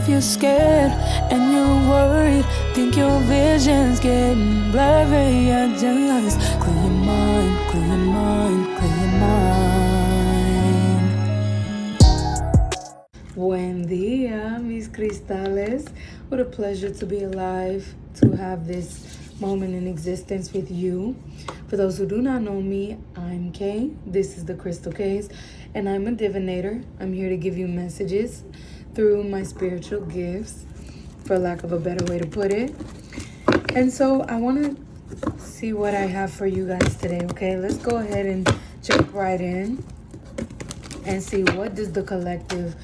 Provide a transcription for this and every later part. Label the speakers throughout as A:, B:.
A: if you're scared and you're worried, think your vision's getting blurry. I just clear your mind, clear your mind, clear your mind. Buen dia, mis cristales. What a pleasure to be alive, to have this moment in existence with you. For those who do not know me, I'm Kay. This is the Crystal CAY'S, and I'm a divinator. I'm here to give you messages through my spiritual gifts, for lack of a better way to put it. And so I want to see what I have for you guys today, okay? Let's go ahead and jump right in and see what does the collective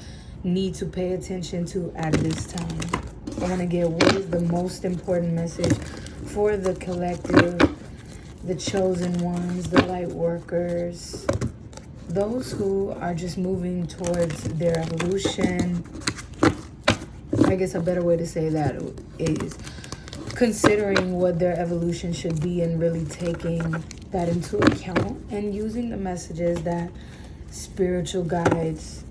A: need to pay attention to at this time. I want to get what is the most important message for the collective, the chosen ones, the light workers, those who are just moving towards their evolution. I guess a better way to say that is considering what their evolution should be and really taking that into account and using the messages that spiritual guides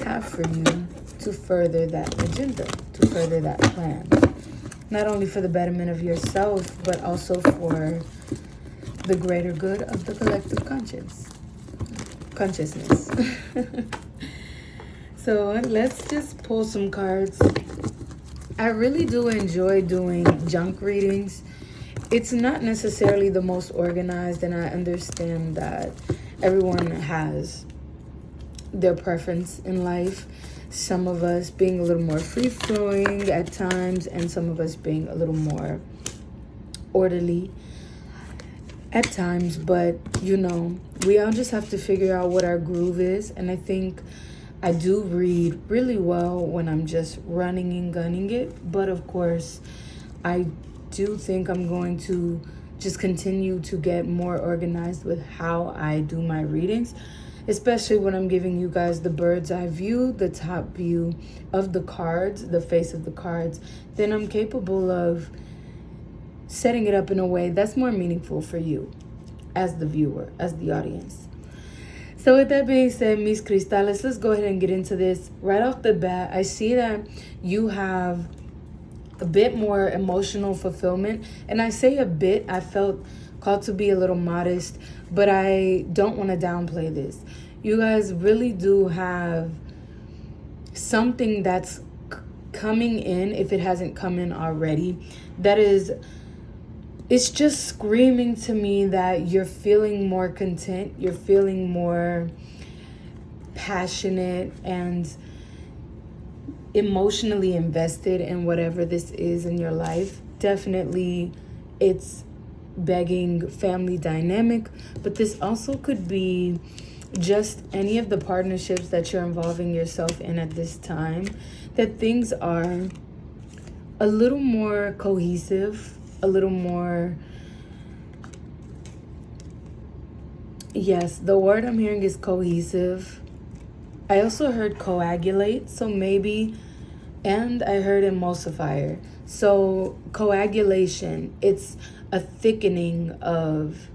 A: have for you to further that agenda, to further that plan. Not only for the betterment of yourself, but also for the greater good of the collective consciousness. So let's just pull some cards. I really do enjoy doing junk readings. It's not necessarily the most organized, and I understand that everyone has their preference in life. Some of us being a little more free-flowing at times, and some of us being a little more orderly at times. But, you know, we all just have to figure out what our groove is. And I think I do read really well when I'm just running and gunning it. But, of course, I do think I'm going to just continue to get more organized with how I do my readings, especially when I'm giving you guys the bird's eye view, the top view of the cards, the face of the cards. Then I'm capable of setting it up in a way that's more meaningful for you as the viewer, as the audience. So with that being said, mis cristales, let's go ahead and get into this. Right off the bat, I see that you have a bit more emotional fulfillment. And I say a bit, I felt called to be a little modest, but I don't want to downplay this. You guys really do have something that's coming in, if it hasn't come in already, that is, it's just screaming to me that you're feeling more content, you're feeling more passionate and emotionally invested in whatever this is in your life. Definitely it's begging family dynamic, but this also could be just any of the partnerships that you're involving yourself in at this time, that things are a little more cohesive, a little more, yes, the word I'm hearing is cohesive. I also heard coagulate, so maybe, and I heard emulsifier. So coagulation, it's a thickening of,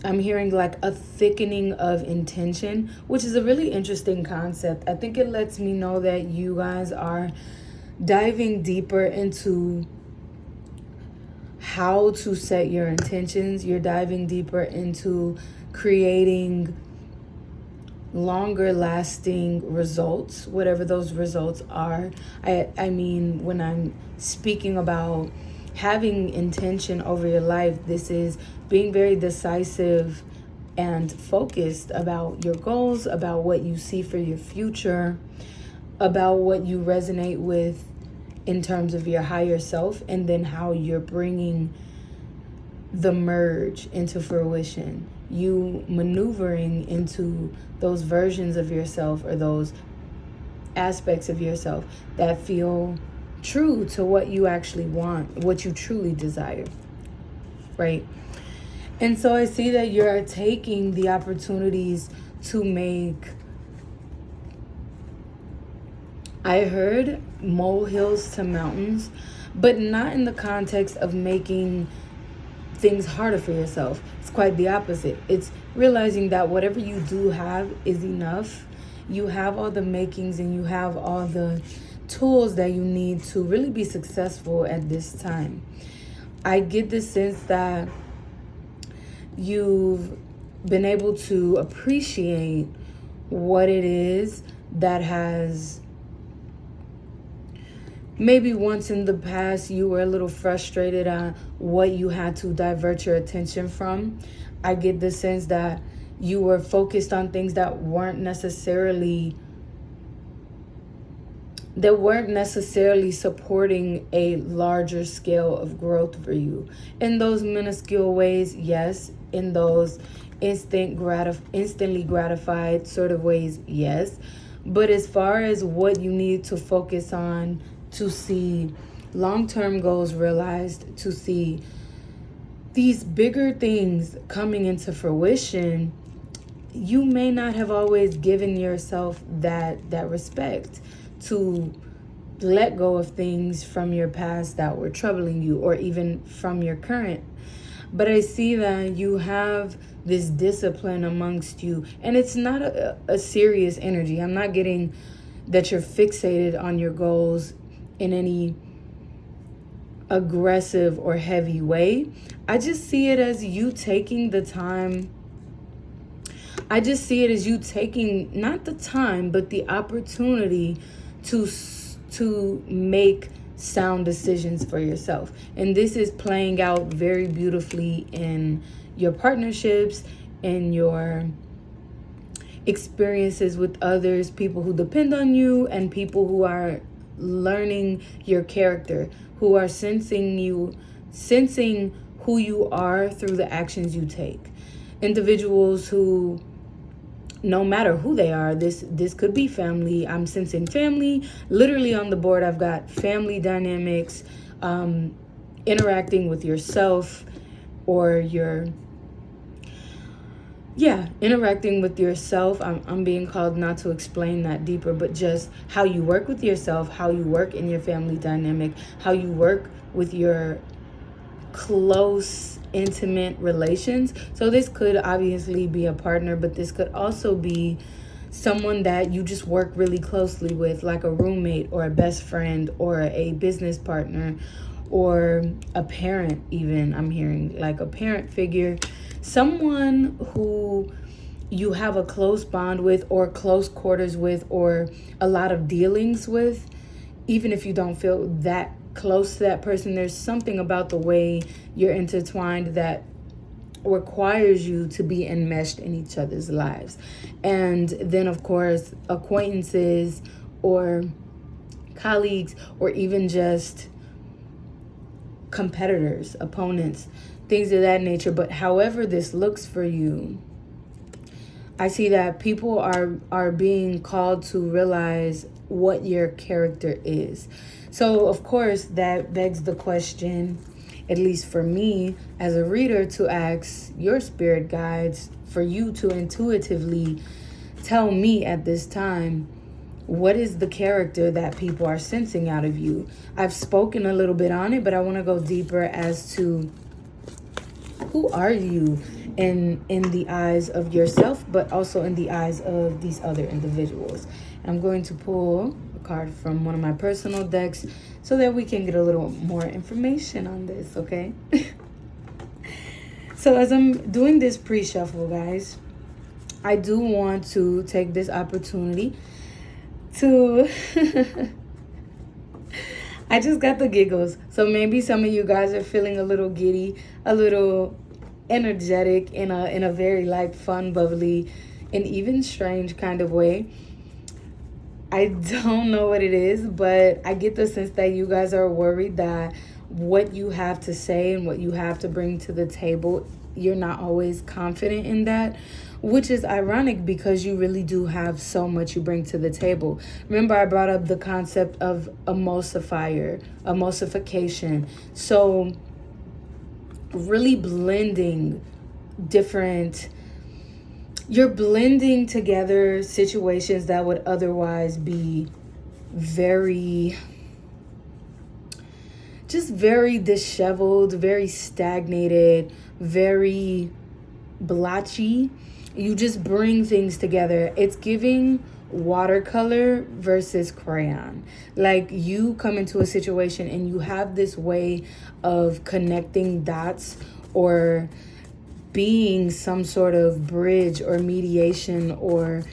A: I'm hearing like a thickening of intention, which is a really interesting concept. I think it lets me know that you guys are diving deeper into how to set your intentions. You're diving deeper into creating longer lasting results, whatever those results are. I mean, when I'm speaking about having intention over your life, this is being very decisive and focused about your goals, about what you see for your future, about what you resonate with in terms of your higher self, and then how you're bringing the merge into fruition. You maneuvering into those versions of yourself, or those aspects of yourself that feel true to what you actually want, what you truly desire, right? And so I see that you're taking the opportunities to make, I heard molehills to mountains, but not in the context of making things harder for yourself. It's quite the opposite. It's realizing that whatever you do have is enough. You have all the makings and you have all the tools that you need to really be successful at this time. I get the sense that you've been able to appreciate what it is that has maybe once in the past you were a little frustrated at what you had to divert your attention from. I get the sense that you were focused on things that weren't necessarily supporting a larger scale of growth for you. In those minuscule ways, yes. In those instantly gratified sort of ways, yes. But as far as what you need to focus on to see long-term goals realized, to see these bigger things coming into fruition, you may not have always given yourself that respect to let go of things from your past that were troubling you, or even from your current. But I see that you have this discipline amongst you, and it's not a serious energy. I'm not getting that you're fixated on your goals in any aggressive or heavy way. I just see it as you taking the time. I just see it as you taking not the time, but the opportunity to make sound decisions for yourself. And this is playing out very beautifully in your partnerships, in your experiences with others, people who depend on you, and people who are learning your character, who are sensing who you are through the actions you take. Individuals who, no matter who they are, this could be family. I'm sensing family. Literally on the board, I've got family dynamics, interacting with yourself, or interacting with yourself. I'm being called not to explain that deeper, but just how you work with yourself, how you work in your family dynamic, how you work with your close, intimate relations. So this could obviously be a partner, but this could also be someone that you just work really closely with, like a roommate or a best friend or a business partner or a parent. Even I'm hearing like a parent figure, someone who you have a close bond with, or close quarters with, or a lot of dealings with. Even if you don't feel that close to that person, there's something about the way you're intertwined that requires you to be enmeshed in each other's lives. And then of course acquaintances or colleagues, or even just competitors, opponents, things of that nature. But however this looks for you, I see that people are being called to realize what your character is. So of course that begs the question, at least for me as a reader, to ask your spirit guides for you to intuitively tell me at this time, what is the character that people are sensing out of you? I've spoken a little bit on it, but I want to go deeper as to who are you in the eyes of yourself, but also in the eyes of these other individuals. I'm going to pull a card from one of my personal decks so that we can get a little more information on this, okay? So as I'm doing this pre-shuffle, guys, I do want to take this opportunity to... I just got the giggles. So maybe some of you guys are feeling a little giddy, a little energetic in a very like fun, bubbly, and even strange kind of way. I don't know what it is, but I get the sense that you guys are worried that what you have to say and what you have to bring to the table, you're not always confident in that, which is ironic because you really do have so much you bring to the table. Remember, I brought up the concept of emulsification. So really blending you're blending together situations that would otherwise be very disheveled, very stagnated, very blotchy. You just bring things together. It's giving watercolor versus crayon. Like, you come into a situation and you have this way of connecting dots or being some sort of bridge or mediation, or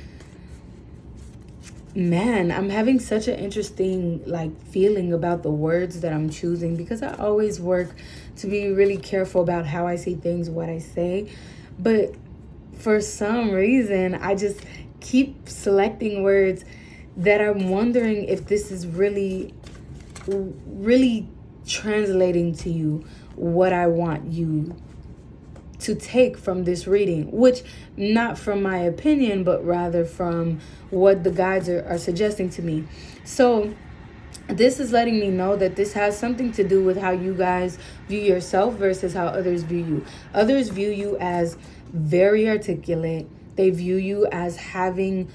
A: man, I'm having such an interesting feeling about the words that I'm choosing, because I always work to be really careful about how I say things, what I say. But for some reason, I just keep selecting words that I'm wondering if this is really translating to you what I want you to take from this reading, which not from my opinion, but rather from what the guides are suggesting to me. So this is letting me know that this has something to do with how you guys view yourself versus how others view you. Others view you as very articulate. They view you as having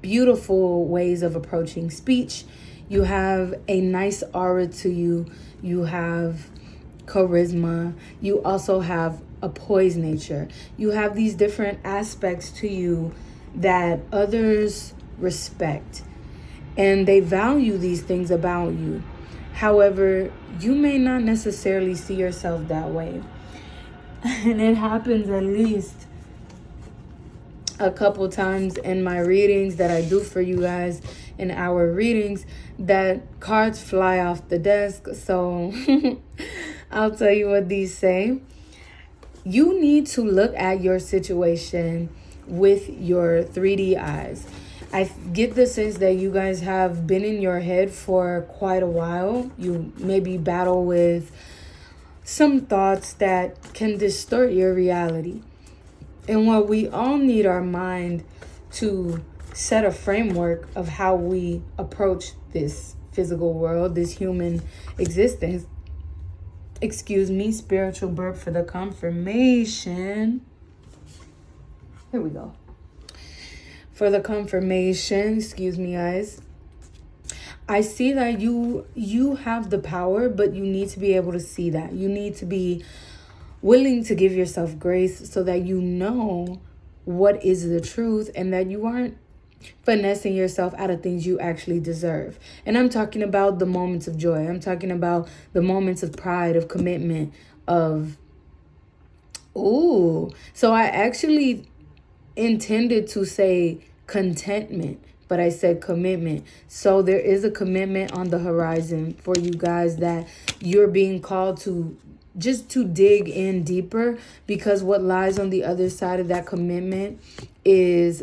A: beautiful ways of approaching speech. You have a nice aura to you. You have charisma. You also have a poised nature. You have these different aspects to you that others respect, and they value these things about you. However, you may not necessarily see yourself that way. And it happens at least a couple times in my readings that I do for you guys, in our readings, that cards fly off the desk. So I'll tell you what these say. You need to look at your situation with your 3D eyes. I get the sense that you guys have been in your head for quite a while. You maybe battle with some thoughts that can distort your reality. And while we all need our mind to set a framework of how we approach this physical world, this human existence, excuse me, spiritual burp for the confirmation. Here we go. For the confirmation, excuse me, guys. I see that you have the power, but you need to be able to see that. You need to be willing to give yourself grace so that you know what is the truth, and that you aren't finessing yourself out of things you actually deserve. And I'm talking about the moments of joy. I'm talking about the moments of pride, of commitment, of... Ooh. So I actually intended to say contentment, but I said commitment. So there is a commitment on the horizon for you guys that you're being called to, just to dig in deeper, because what lies on the other side of that commitment is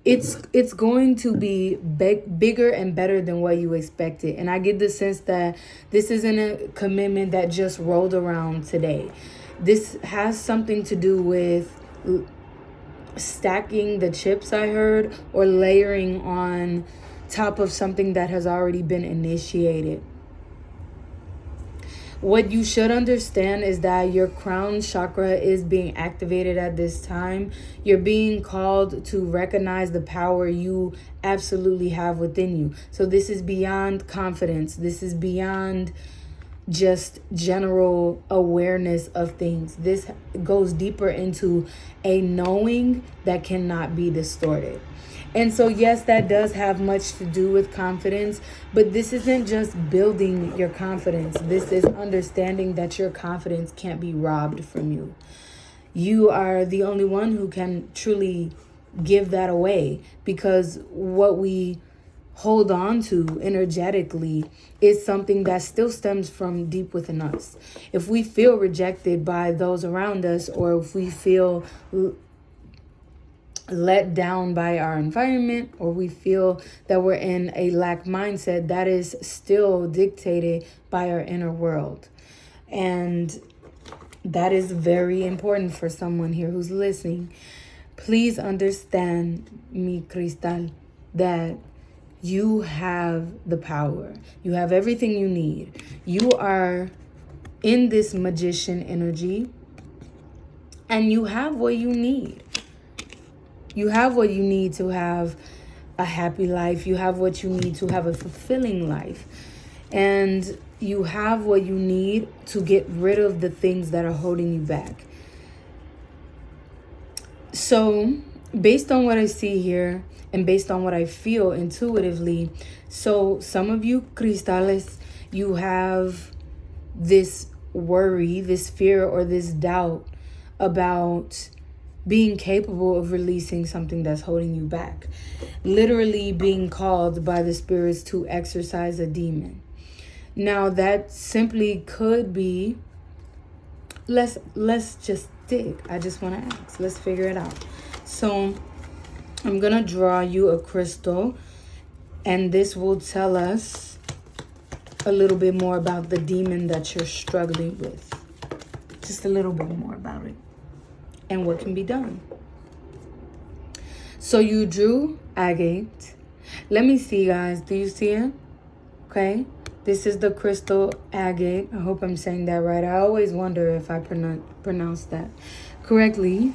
A: it's going to be bigger and better than what you expected. And I get the sense that this isn't a commitment that just rolled around today. This has something to do with stacking the chips, I heard, or layering on top of something that has already been initiated. What you should understand is that your crown chakra is being activated at this time. You're being called to recognize the power you absolutely have within you. So this is beyond confidence. This is beyond just general awareness of things. This goes deeper into a knowing that cannot be distorted. And so, yes, that does have much to do with confidence, but this isn't just building your confidence. This is understanding that your confidence can't be robbed from you. You are the only one who can truly give that away, because what we hold on to energetically is something that still stems from deep within us. If we feel rejected by those around us, or if we feel let down by our environment, or we feel that we're in a lack mindset, that is still dictated by our inner world. And that is very important for someone here who's listening. Please understand, mi cristal, that you have the power. You have everything you need. You are in this magician energy, and you have what you need. You have what you need to have a happy life. You have what you need to have a fulfilling life. And you have what you need to get rid of the things that are holding you back. So based on what I see here and based on what I feel intuitively, so some of you crystales, you have this worry, this fear, or this doubt about being capable of releasing something that's holding you back. Literally being called by the spirits to exorcise a demon. Now that simply could be, let's just dig. I just want to ask. Let's figure it out. So I'm going to draw you a crystal, and this will tell us a little bit more about the demon that you're struggling with. Just a little bit more about it and what can be done. So you drew agate. Let me see, guys. Do you see it? Okay. This is the crystal agate. I hope I'm saying that right. I always wonder if I pronounce that correctly.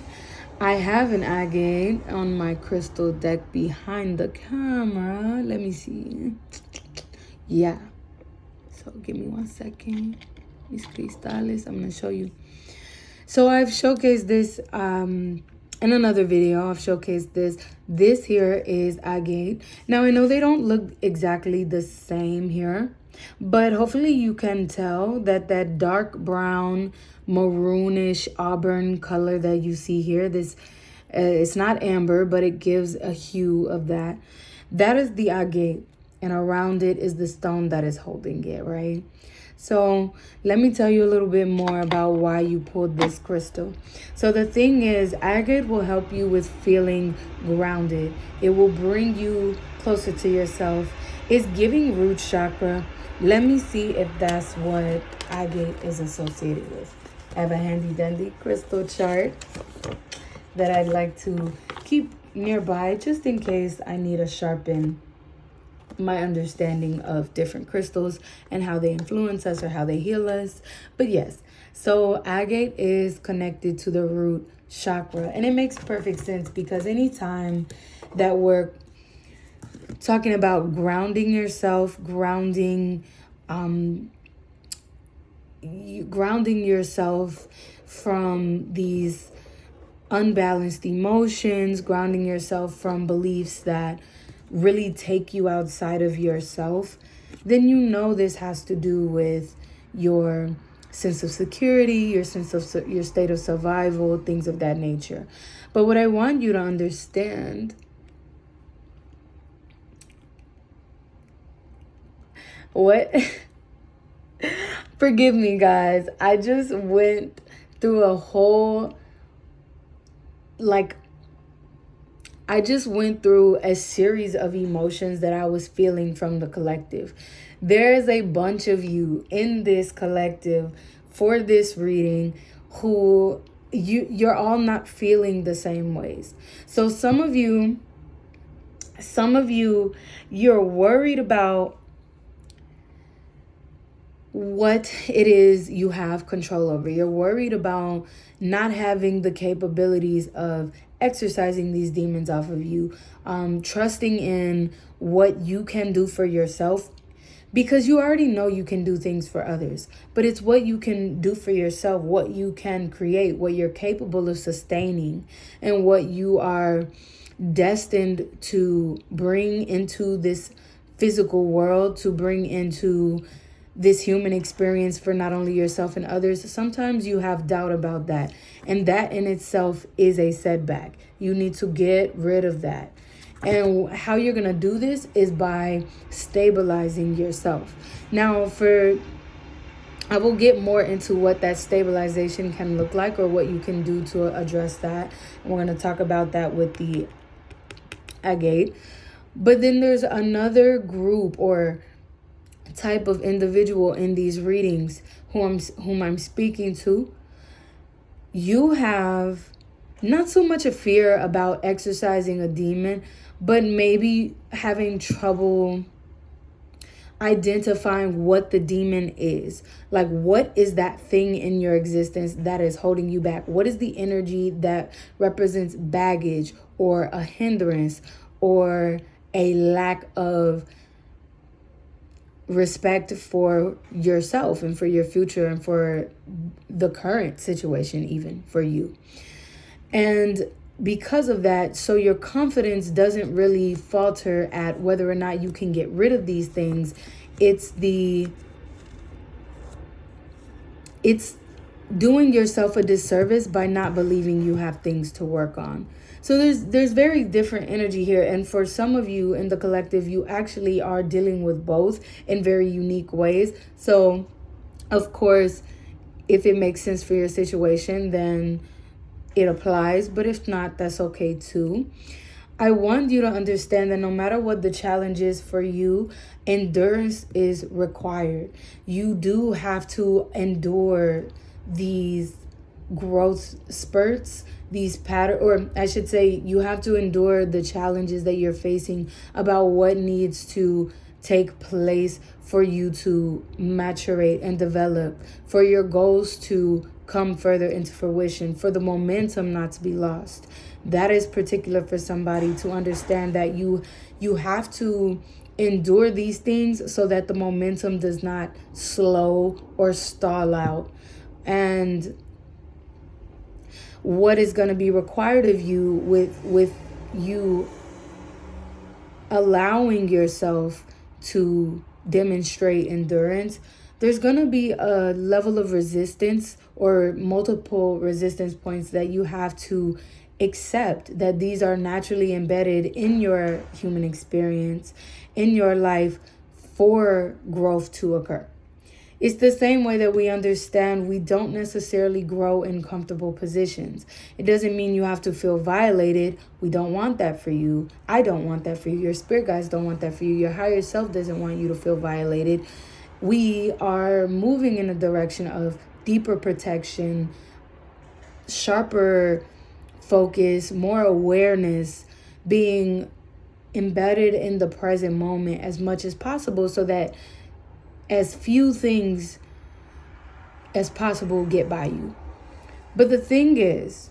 A: I have an agate on my crystal deck behind the camera. Let me see. Yeah. So give me 1 second. These crystales, I'm going to show you. So I've showcased this in another video. I've showcased this. This here is agate. Now I know they don't look exactly the same here, but hopefully you can tell that that dark brown, maroonish auburn color that you see here, this it's not amber, but it gives a hue of that. That is the agate, and around it is the stone that is holding it, right? So let me tell you a little bit more about why you pulled this crystal. So the thing is, agate will help you with feeling grounded. It will bring you closer to yourself. It's giving root chakra. Let me see if that's what agate is associated with. I have a handy dandy crystal chart that I'd like to keep nearby just in case I need to sharpen my understanding of different crystals and how they influence us or how they heal us. But yes, so agate is connected to the root chakra, and it makes perfect sense because anytime that we're talking about grounding yourself, grounding yourself from these unbalanced emotions, grounding yourself from beliefs that really take you outside of yourself, then you know this has to do with your sense of security, your sense of your state of survival, things of that nature. But what I want you to understand, what forgive me, guys, I just went through a whole, I just went through a series of emotions that I was feeling from the collective. There's a bunch of you in this collective for this reading who you're all not feeling the same ways. So some of you, you're worried about what it is you have control over. You're worried about not having the capabilities of exercising these demons off of you, trusting in what you can do for yourself, because you already know you can do things for others, but it's what you can do for yourself, what you can create, what you're capable of sustaining, and what you are destined to bring into this physical world, to bring into this human experience for not only yourself and others. Sometimes you have doubt about that, and that in itself is a setback. You need to get rid of that. And how you're going to do this is by stabilizing yourself. Now, I will get more into what that stabilization can look like or what you can do to address that. And we're going to talk about that with the agate. But then there's another group or type of individual in these readings whom I'm speaking to. You have not so much a fear about exercising a demon, but maybe having trouble identifying what the demon is. Like, what is that thing in your existence that is holding you back? What is the energy that represents baggage or a hindrance or a lack of respect for yourself and for your future and for the current situation, even for you? And because of that, so your confidence doesn't really falter at whether or not you can get rid of these things. It's doing yourself a disservice by not believing you have things to work on. So there's very different energy here, and for some of you in the collective, you actually are dealing with both in very unique ways. So of course, if it makes sense for your situation, then it applies, but if not, that's okay too. I want you to understand that no matter what the challenge is for you, endurance is required. You do have to endure these growth spurts, these pattern, or I should say, you have to endure the challenges that you're facing about what needs to take place for you to maturate and develop, for your goals to come further into fruition, for the momentum not to be lost. That is particular for somebody to understand that you have to endure these things so that the momentum does not slow or stall out. And what is going to be required of you with you allowing yourself to demonstrate endurance, there's going to be a level of resistance or multiple resistance points that you have to accept, that these are naturally embedded in your human experience, in your life, for growth to occur. It's the same way that we understand we don't necessarily grow in comfortable positions. It doesn't mean you have to feel violated. We don't want that for you. I don't want that for you. Your spirit guides don't want that for you. Your higher self doesn't want you to feel violated. We are moving in a direction of deeper protection, sharper focus, more awareness, being embedded in the present moment as much as possible so that as few things as possible get by you. But the thing is,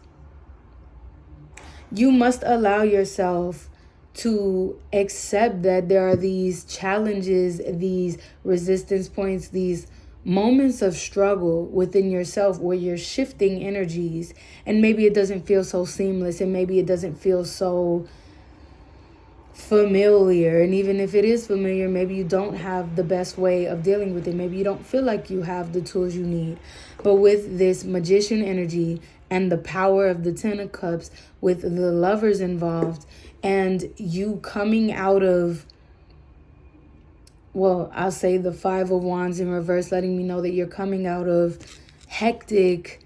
A: you must allow yourself to accept that there are these challenges, these resistance points, these moments of struggle within yourself where you're shifting energies, and maybe it doesn't feel so seamless, and maybe it doesn't feel so familiar. And even if it is familiar, maybe you don't have the best way of dealing with it. Maybe you don't feel like you have the tools you need. But with this magician energy and the power of the Ten of Cups, with the lovers involved, and you coming out of, well, I'll say the Five of Wands in reverse, letting me know that you're coming out of hectic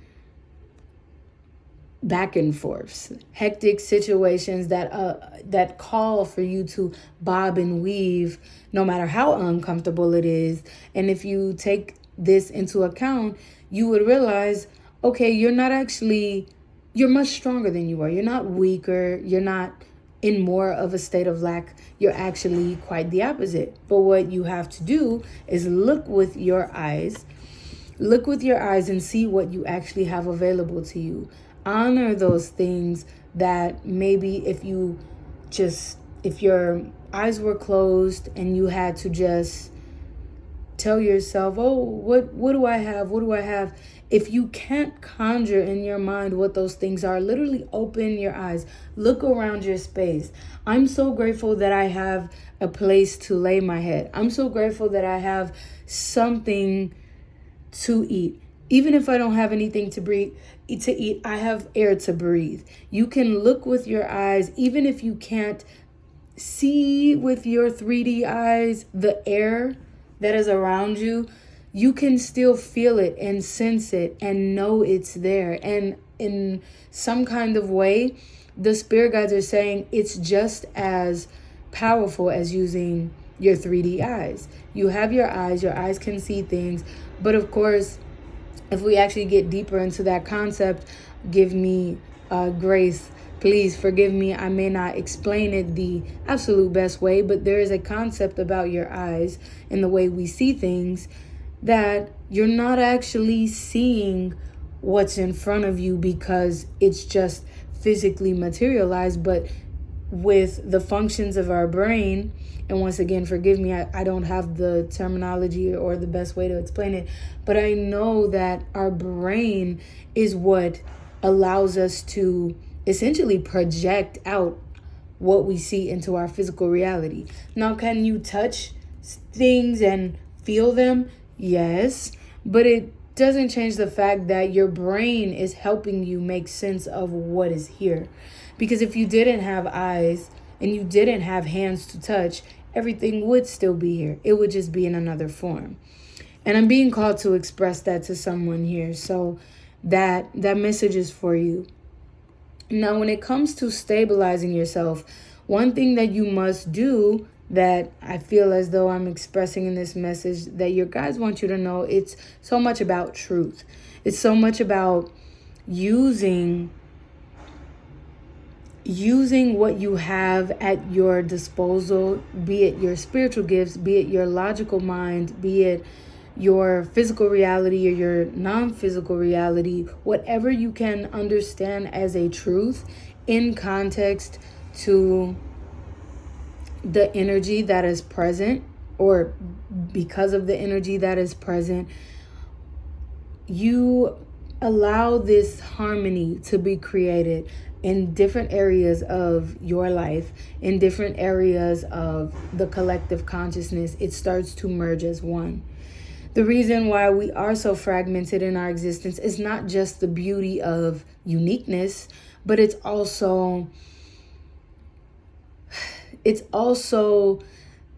A: back and forths, hectic situations that call for you to bob and weave, no matter how uncomfortable it is. And if you take this into account, you would realize, okay, you're much stronger than you are. You're not weaker. You're not in more of a state of lack. You're actually quite the opposite. But what you have to do is look with your eyes and see what you actually have available to you. Honor those things that maybe if your eyes were closed and you had to just tell yourself, oh, what do I have? What do I have? If you can't conjure in your mind what those things are, literally open your eyes. Look around your space. I'm so grateful that I have a place to lay my head. I'm so grateful that I have something to eat. Even if I don't have anything to eat, I have air to breathe. You can look with your eyes, even if you can't see with your 3D eyes the air that is around you. You can still feel it and sense it and know it's there. And in some kind of way, the spirit guides are saying it's just as powerful as using your 3D eyes. You have your eyes can see things, but of course, if we actually get deeper into that concept, give me grace. Please forgive me. I may not explain it the absolute best way, but there is a concept about your eyes and the way we see things that you're not actually seeing what's in front of you because it's just physically materialized. But with the functions of our brain, and once again, forgive me, I don't have the terminology or the best way to explain it, but I know that our brain is what allows us to essentially project out what we see into our physical reality. Now, can you touch things and feel them? Yes, but it doesn't change the fact that your brain is helping you make sense of what is here. Because if you didn't have eyes and you didn't have hands to touch, everything would still be here. It would just be in another form. And I'm being called to express that to someone here. So that message is for you. Now, when it comes to stabilizing yourself, one thing that you must do, that I feel as though I'm expressing in this message, that your guides want you to know, it's so much about truth. It's so much about using what you have at your disposal, be it your spiritual gifts, be it your logical mind, be it your physical reality or your non-physical reality, whatever you can understand as a truth in context to the energy that is present, or because of the energy that is present, you allow this harmony to be created in different areas of your life, in different areas of the collective consciousness. It starts to merge as one. The reason why we are so fragmented in our existence is not just the beauty of uniqueness, but it's also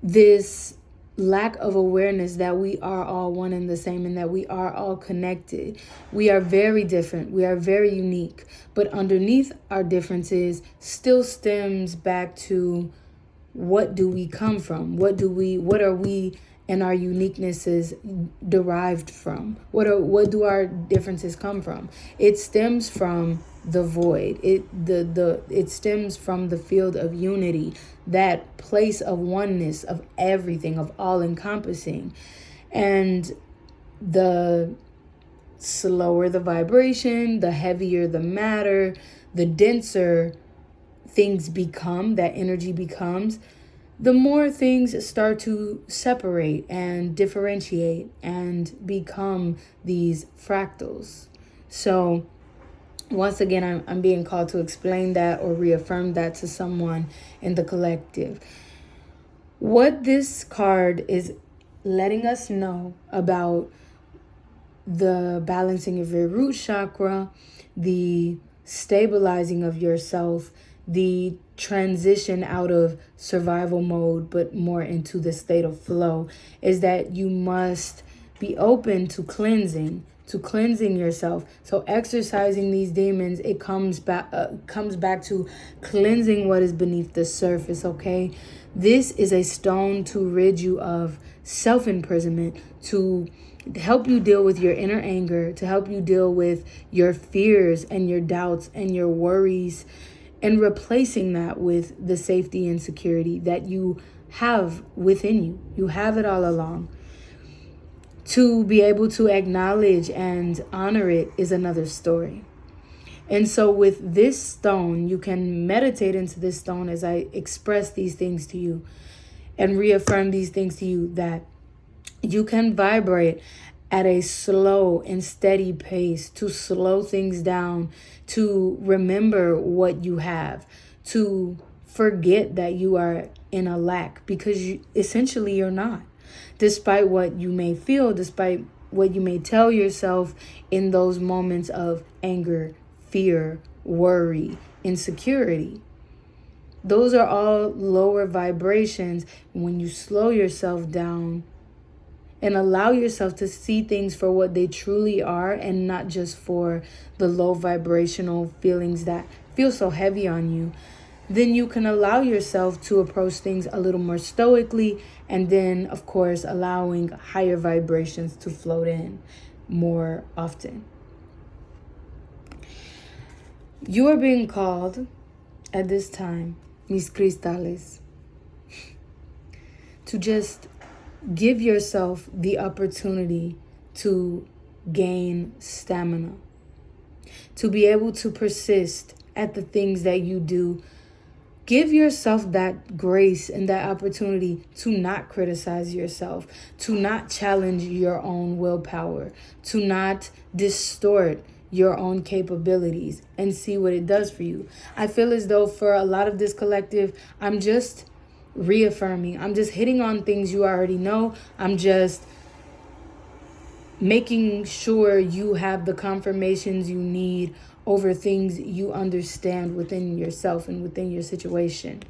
A: this lack of awareness that we are all one and the same, and that we are all connected. We are very different. We are very unique. But underneath our differences still stems back to, what do we come from? What are we and our uniquenesses derived from? What do our differences come from? It stems from the void. It stems from the field of unity, that place of oneness, of everything, of all encompassing. And the slower the vibration, the heavier the matter, the denser things become, that energy becomes, the more things start to separate and differentiate and become these fractals. So once again, I'm being called to explain that or reaffirm that to someone in the collective. What this card is letting us know about the balancing of your root chakra, the stabilizing of yourself, the transition out of survival mode but more into the state of flow, is that you must be open to cleansing yourself. So exercising these demons, it comes back to cleansing what is beneath the surface. Okay, this is a stone to rid you of self-imprisonment, to help you deal with your inner anger, to help you deal with your fears and your doubts and your worries, and replacing that with the safety and security that you have within you. You have it all along. To be able to acknowledge and honor it is another story. And so with this stone, you can meditate into this stone as I express these things to you and reaffirm these things to you, that you can vibrate at a slow and steady pace, to slow things down, to remember what you have, to forget that you are in a lack, because essentially you're not. Despite what you may feel, despite what you may tell yourself in those moments of anger, fear, worry, insecurity. Those are all lower vibrations. When you slow yourself down and allow yourself to see things for what they truly are, and not just for the low vibrational feelings that feel so heavy on you, then you can allow yourself to approach things a little more stoically, and then, of course, allowing higher vibrations to float in more often. You are being called at this time, mis cristales, to just give yourself the opportunity to gain stamina, to be able to persist at the things that you do. Give yourself that grace and that opportunity to not criticize yourself, to not challenge your own willpower, to not distort your own capabilities and see what it does for you. I feel as though for a lot of this collective, I'm just reaffirming. I'm just hitting on things you already know. I'm just making sure you have the confirmations you need over things you understand within yourself and within your situation.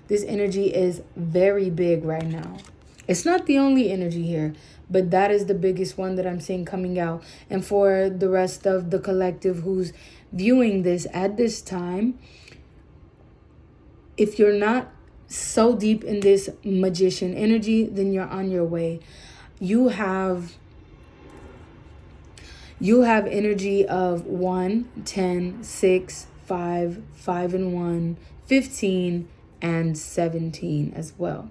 A: This energy is very big right now. It's not the only energy here, but that is the biggest one that I'm seeing coming out. And for the rest of the collective who's viewing this at this time, if you're not so deep in this magician energy, then you're on your way. You have energy of 1, 10, 6, 5, 5 and 1, 15, and 17 as well.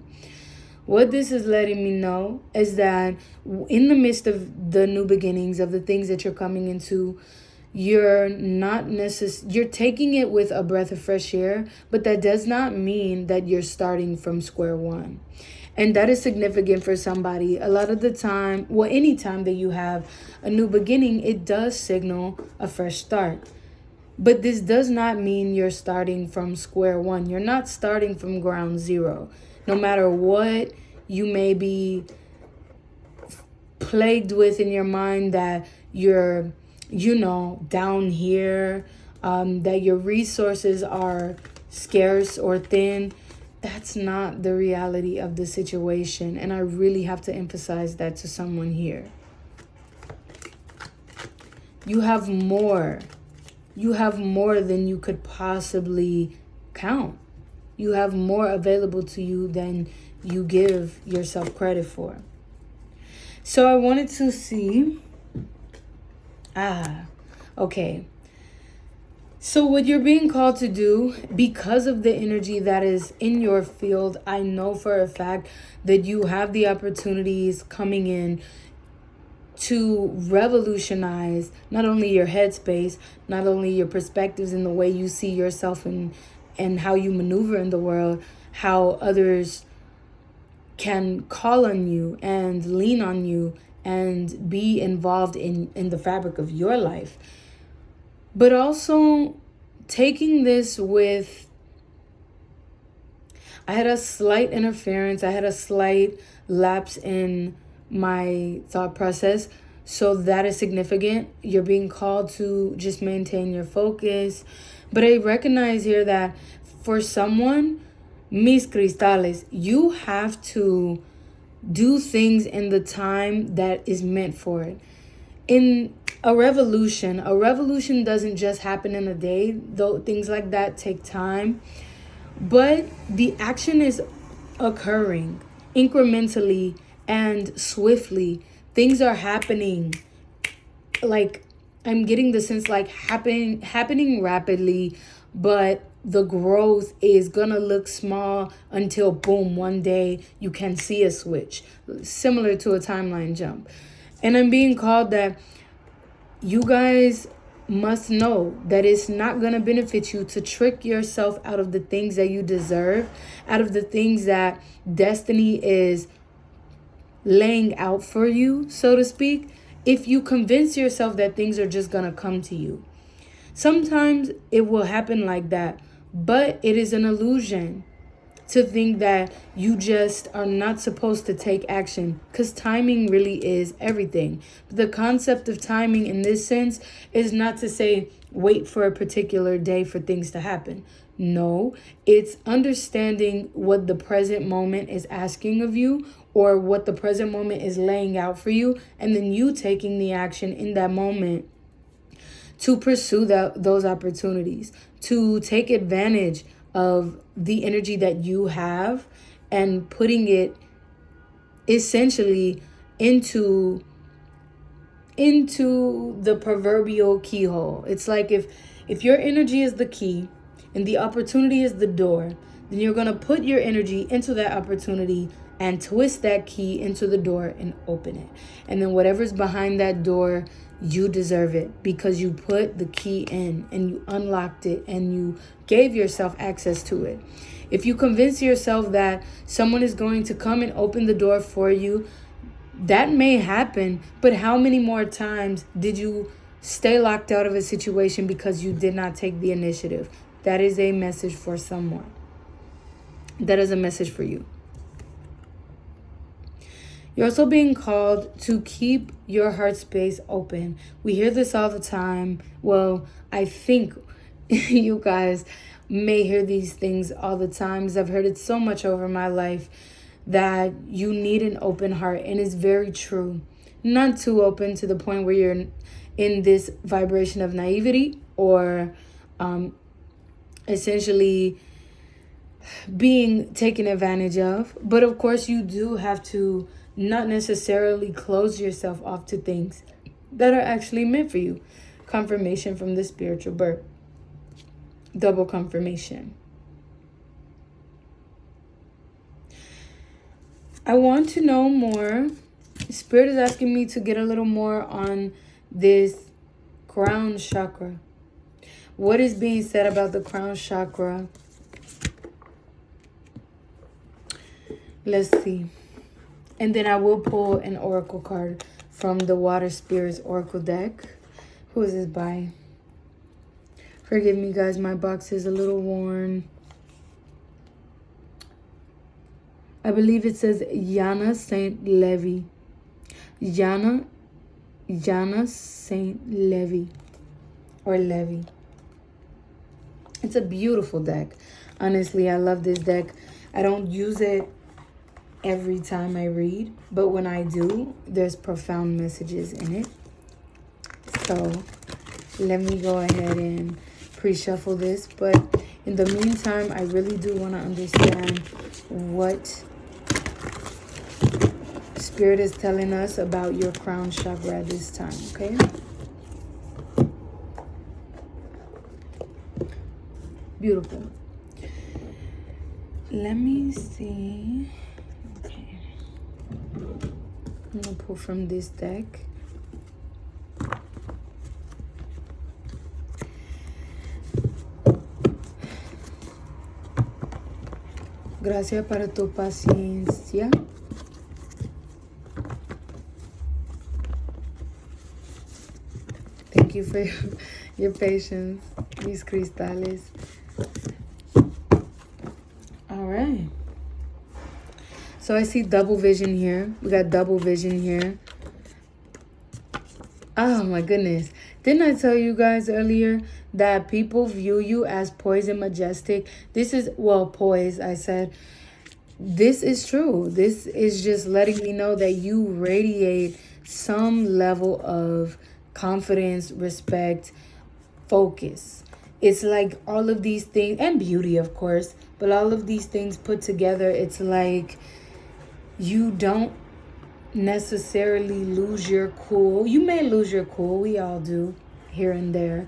A: What this is letting me know is that in the midst of the new beginnings, of the things that you're coming into, you're taking it with a breath of fresh air, but that does not mean that you're starting from square one. And that is significant for somebody. A lot of the time, well, any time that you have a new beginning, it does signal a fresh start. But this does not mean you're starting from square one. You're not starting from ground zero. No matter what you may be plagued with in your mind, that you're, down here, that your resources are scarce or thin, that's not the reality of the situation. And I really have to emphasize that to someone here. You have more. You have more than you could possibly count. You have more available to you than you give yourself credit for. So I wanted to see. Okay. So what you're being called to do, because of the energy that is in your field, I know for a fact that you have the opportunities coming in to revolutionize not only your headspace, not only your perspectives and the way you see yourself and how you maneuver in the world, how others can call on you and lean on you and be involved in the fabric of your life. But also taking this with, I had a slight interference. I had a slight lapse in my thought process. So that is significant. You're being called to just maintain your focus. But I recognize here that for someone, mis cristales, you have to do things in the time that is meant for it. In a revolution doesn't just happen in a day, though things like that take time. But the action is occurring incrementally and swiftly. Things are happening, like I'm getting the sense like happening rapidly, but the growth is gonna look small until boom, one day you can see a switch, similar to a timeline jump. And I'm being called that you guys must know that it's not going to benefit you to trick yourself out of the things that you deserve, out of the things that destiny is laying out for you, so to speak, if you convince yourself that things are just going to come to you. Sometimes it will happen like that, but it is an illusion to think that you just are not supposed to take action, because timing really is everything. The concept of timing in this sense is not to say wait for a particular day for things to happen. No, it's understanding what the present moment is asking of you, or what the present moment is laying out for you, and then you taking the action in that moment to pursue those opportunities, to take advantage of the energy that you have and putting it essentially into the proverbial keyhole. It's like if your energy is the key and the opportunity is the door, then you're going to put your energy into that opportunity and twist that key into the door and open it. And then whatever's behind that door, you deserve it because you put the key in and you unlocked it and you gave yourself access to it. If you convince yourself that someone is going to come and open the door for you, that may happen, but how many more times did you stay locked out of a situation because you did not take the initiative. That is a message for someone. That is a message for you. You're also being called to keep your heart space open. We hear this all the time. Well, I think you guys may hear these things all the time. I've heard it so much over my life that you need an open heart. And it's very true. Not too open to the point where you're in this vibration of naivety or essentially being taken advantage of. But of course, you do have to not necessarily close yourself off to things that are actually meant for you. Confirmation from the spiritual birth. Double confirmation. I want to know more. Spirit is asking me to get a little more on this crown chakra. What is being said about the crown chakra? Let's see. And then I will pull an oracle card from the Water Spirits Oracle deck. Who is this by? Forgive me, guys. My box is a little worn. I believe it says Yana Saint Levy. Yana Saint Levy. Or Levy. It's a beautiful deck. Honestly, I love this deck. I don't use it every time I read, but when I do, there's profound messages in it. So let me go ahead and pre-shuffle this, but in the meantime, I really do want to understand what Spirit is telling us about your crown chakra at this time, okay? Beautiful. Let me see. Okay. I'm going to pull from this deck. Gracias para tu paciencia. Thank you for your patience, mis cristales. All right. So I see double vision here. We got double vision here. Oh my goodness. Didn't I tell you guys earlier that people view you as poised and majestic? This is, well, poised, I said. This is true. This is just letting me know that you radiate some level of confidence, respect, focus. It's like all of these things, and beauty, of course, but all of these things put together, it's like you don't necessarily lose your cool. You may lose your cool. We all do here and there.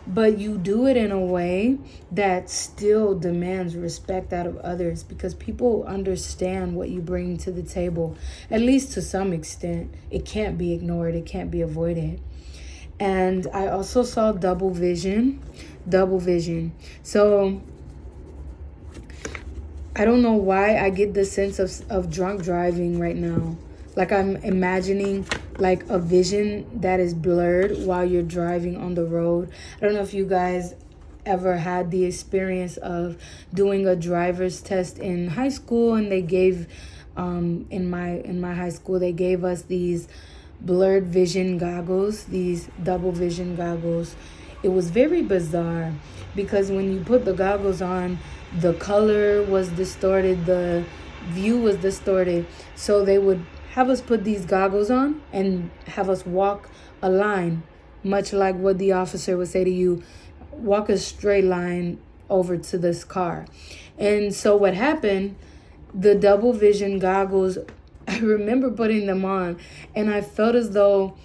A: But you do it in a way that still demands respect out of others, because people understand what you bring to the table, at least to some extent. It can't be ignored. It can't be avoided. And I also saw double vision. Double vision. So I don't know why I get the sense of drunk driving right now. Like I'm imagining like a vision that is blurred while you're driving on the road. I don't know if you guys ever had the experience of doing a driver's test in high school, and they gave in my high school they gave us these blurred vision goggles, these double vision goggles. It was very bizarre because when you put the goggles on, the color was distorted, the view was distorted. So they would have us put these goggles on and have us walk a line, much like what the officer would say to you, walk a straight line over to this car. And so what happened, the double vision goggles, I remember putting them on and I felt as though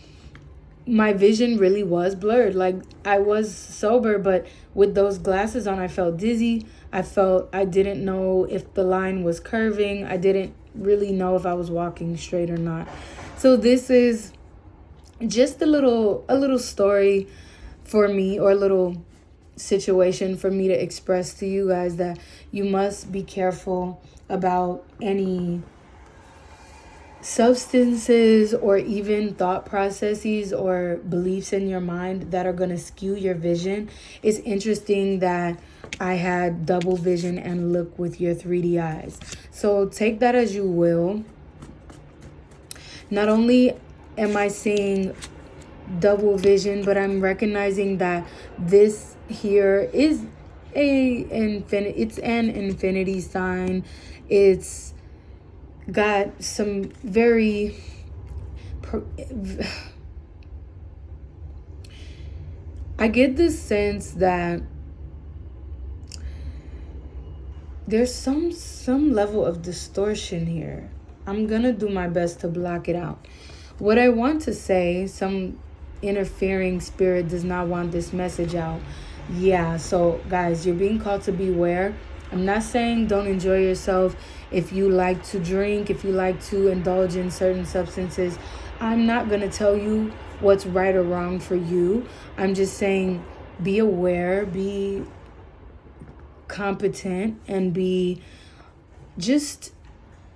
A: my vision really was blurred. Like I was sober, but with those glasses on, I felt dizzy. I didn't know if the line was curving. I didn't really know if I was walking straight or not. So this is just a little story for me, or a little situation for me to express to you guys that you must be careful about any substances or even thought processes or beliefs in your mind that are going to skew your vision. It's interesting that I had double vision and look with your 3D eyes. So take that as you will. Not only am I seeing double vision, but I'm recognizing that this here is it's an infinity sign. It's got some very I get this sense that there's some level of distortion here. I'm gonna do my best to block it out. What I want to say, some interfering spirit does not want this message out. Yeah, so guys, you're being called to beware. I'm not saying don't enjoy yourself. If you like to drink, if you like to indulge in certain substances, I'm not going to tell you what's right or wrong for you. I'm just saying be aware, be competent, and be just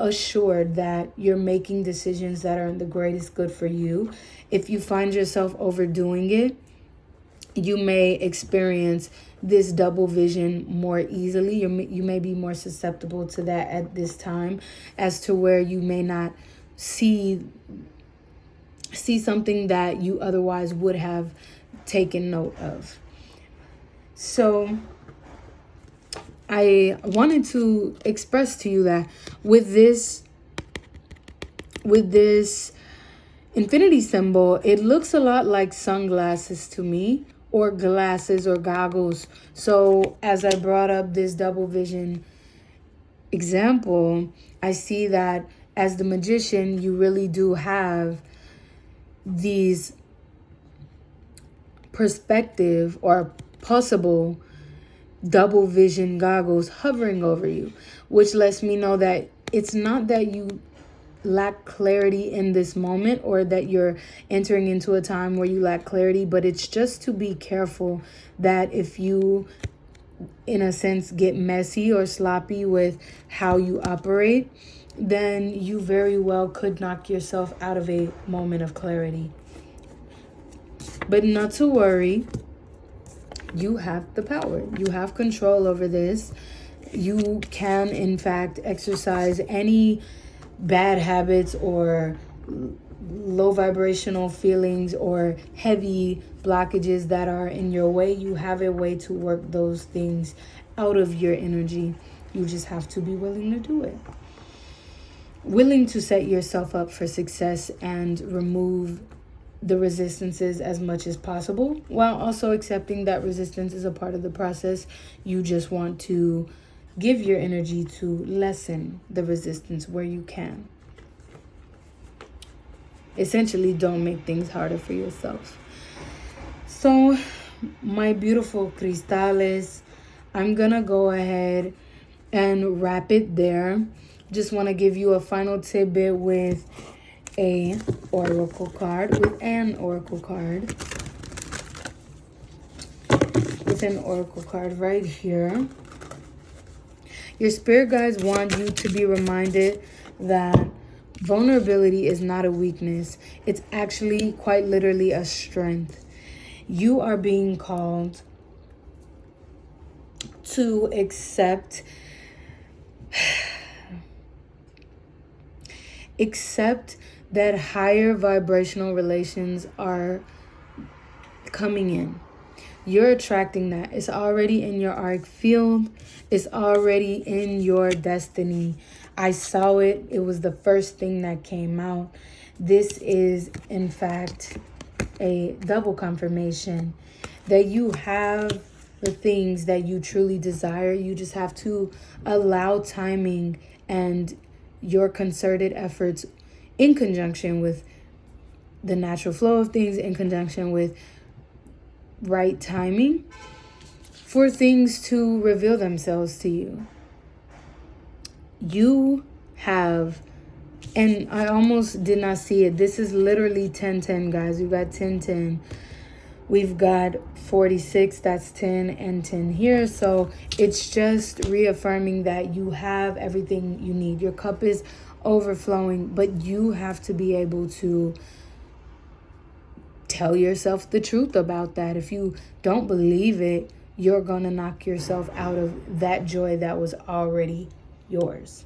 A: assured that you're making decisions that are in the greatest good for you. If you find yourself overdoing it, you may experience this double vision more easily. You may be more susceptible to that at this time, as to where you may not see something that you otherwise would have taken note of. So I wanted to express to you that with this infinity symbol, it looks a lot like sunglasses to me, or glasses or goggles. So as I brought up this double vision example, I see that as the magician, you really do have these perspective or possible double vision goggles hovering over you, which lets me know that it's not that you lack clarity in this moment or that you're entering into a time where you lack clarity, but it's just to be careful that if you, in a sense, get messy or sloppy with how you operate, then you very well could knock yourself out of a moment of clarity. But not to worry. You have the power. You have control over this. You can, in fact, exercise any bad habits or low vibrational feelings or heavy blockages that are in your way. You have a way to work those things out of your energy. You just have to be willing to do it. Willing to set yourself up for success and remove the resistances as much as possible, while also accepting that resistance is a part of the process. You just want to give your energy to lessen the resistance where you can. Essentially, don't make things harder for yourself. So, my beautiful crystales, I'm gonna go ahead and wrap it there. Just want to give you a final tidbit with an oracle card. With an oracle card right here. Your spirit guides want you to be reminded that vulnerability is not a weakness. It's actually quite literally a strength. You are being called to accept that higher vibrational relations are coming in. You're attracting that. It's already in your auric field. It's already in your destiny. I saw it. It was the first thing that came out. This is, in fact, a double confirmation that you have the things that you truly desire. You just have to allow timing and your concerted efforts in conjunction with the natural flow of things, in conjunction with right timing, for things to reveal themselves to you. You have, and I almost did not see it. This is literally 10-10, guys. We've got 10-10. We've got 46, that's 10, and 10 here. So it's just reaffirming that you have everything you need. Your cup is overflowing, but you have to be able to tell yourself the truth about that. If you don't believe it, you're going to knock yourself out of that joy that was already yours.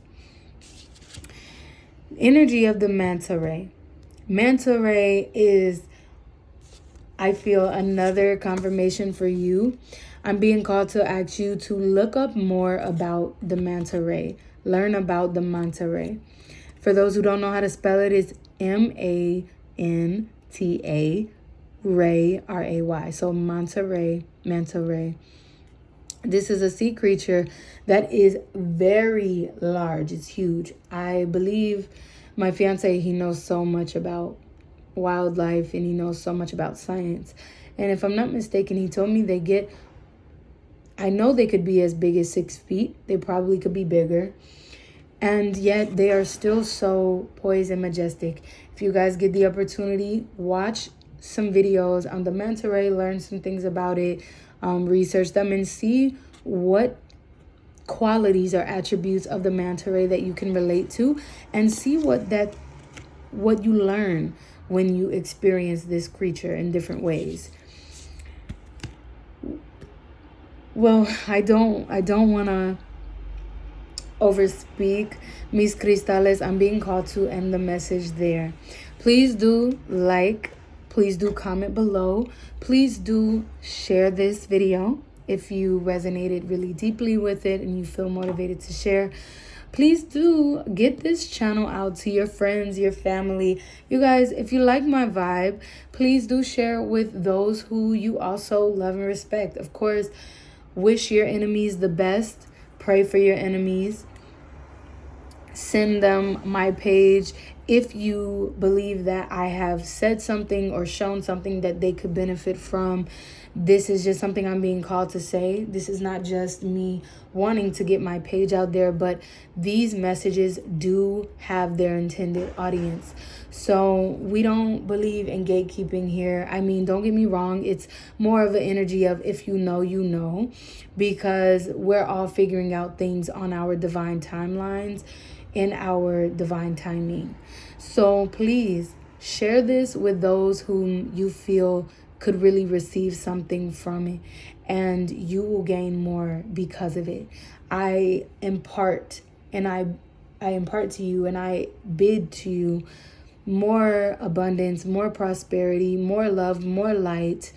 A: Energy of the manta ray. Manta ray is, I feel, another confirmation for you. I'm being called to ask you to look up more about the manta ray. Learn about the manta ray. For those who don't know how to spell it, it's M-A-N-T-A ray, R-A-Y. So manta ray, manta ray. This is a sea creature that is very large. It's huge. I believe my fiance, he knows so much about wildlife and he knows so much about science. And if I'm not mistaken, he told me I know they could be as big as 6 feet. They probably could be bigger. And yet they are still so poised and majestic. If you guys get the opportunity, watch some videos on the manta ray, learn some things about it, research them and see what qualities or attributes of the manta ray that you can relate to, and see what you learn when you experience this creature in different ways. Well, I don't want to overspeak, mis cristales. I'm being called to end the message there. Please do like, please do comment below. Please do share this video if you resonated really deeply with it and you feel motivated to share. Please do get this channel out to your friends, your family. You guys, if you like my vibe, please do share with those who you also love and respect. Of course, wish your enemies the best. Pray for your enemies. Send them my page if you believe that I have said something or shown something that they could benefit from. This is just something I'm being called to say. This is not just me wanting to get my page out there, but these messages do have their intended audience. So we don't believe in gatekeeping here. I mean, don't get me wrong. It's more of an energy of if you know, you know, because we're all figuring out things on our divine timelines, in our divine timing. So please share this with those whom you feel could really receive something from it, and you will gain more because of it. I impart to you, and I bid to you more abundance, more prosperity, more love, more light.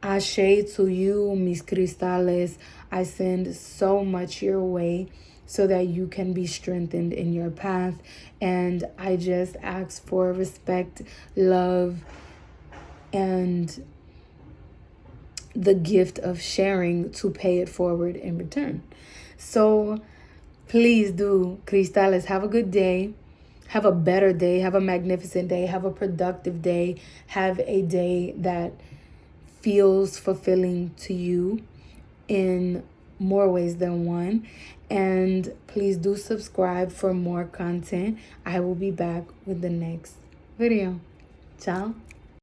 A: Ashe to you, mis cristales. I send so much your way so that you can be strengthened in your path. And I just ask for respect, love, and the gift of sharing to pay it forward in return. So please do, cristales, have a good day. Have a better day. Have a magnificent day. Have a productive day. Have a day that feels fulfilling to you in more ways than one. And please do subscribe for more content. I will be back with the next video. Ciao.